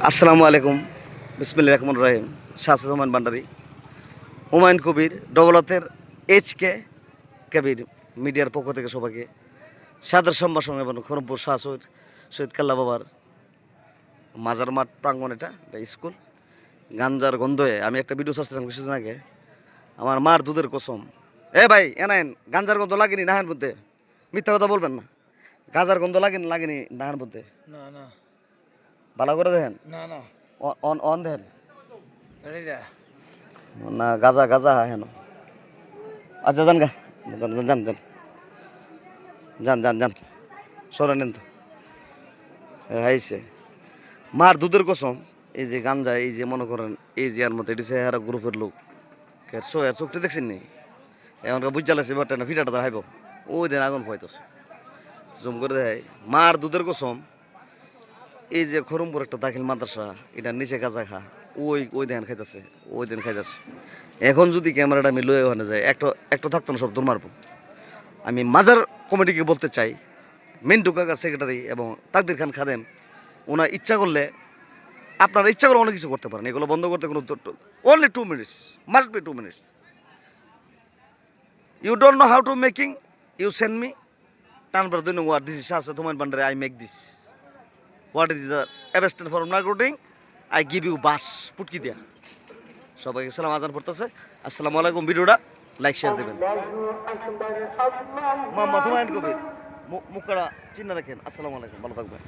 আসসালামু আলাইকুম, বিসমিল্লাহির রহমানির রহিম। শাহসাদ হুমায়ুন ভান্ডারী, হুমায়ুন কবির, ডবলতের HK কবির মিডিয়ার পক্ষ থেকে সবাইকে সাদর সম্ভাষণ এবং খড়মপুর শাহ শহীদ কাল্লা বাবার মাজার মাঠ প্রাঙ্গণ। এটা স্কুল। গাঞ্জার গন্ধয়ে আমি একটা ভিডিও ছাড়ছিলাম কিছুদিন আগে। আমার মার দুধের কসম, ভাই এনায়েন গাঞ্জার গন্ধ লাগেনি নাহের মধ্যে? মিথ্যা কথা বলবেন না। গাঁজার গন্ধ লাগেনি নাহের মধ্যে? না না, ভালো করে দেখেন, না না, অন অন দেখেন রেডা না। গাজা গাজা হেন। আচ্ছা যান গা, যান যান যান যান যান যান সরে নেন তো। হাইছে মার দুধের কসম। এই যে গাঞ্জা, এই যে মনে করেন এই যে এর মতো এটি হেরা গ্রুপের লোক চোখটা দেখছেন নি? এমনকার বুঝ জ্বালাইছে বাট না, ফিটাটা হাইব ওই দিন আগুন পাইতেছে জুম করে দেয়। মার দুধের কসম, এই যে খড়মপুর একটা দাখিল মাদ্রাসা, এটার নিচে গাঁজা খা, ওই দিন খাইতেছে, ওই দিন খাইতেছে। এখন যদি ক্যামেরাটা আমি লয়ে ওখানে যাই, একটা থাকতো না, সব দূর মারবো। আমি মাজার কমিটিকে বলতে চাই, মিন্টু কাকা সেক্রেটারি এবং তাকদির খান খাদেম, ওনার ইচ্ছা করলে, আপনারা ইচ্ছা করে অনেক কিছু করতে পারেন। এগুলো বন্ধ করতে কোনো only 2 minutes, must be 2 minutes. You don't know how to making, you send me. Tan brother, know what this is? Shasa Thuman Bandare, I make this. What is the best for marketing? I give you bash. Put ki dia. সবাইকে সালাম আজান পড়তেছে। আসসালামু আলাইকুম। ভিডিওটা like share দেবেন। মোহাম্মদ হুমায়ুন কবির, মুখটা চিন্তা রাখেন। আসসালামু আলাইকুম, ভালো থাকবেন।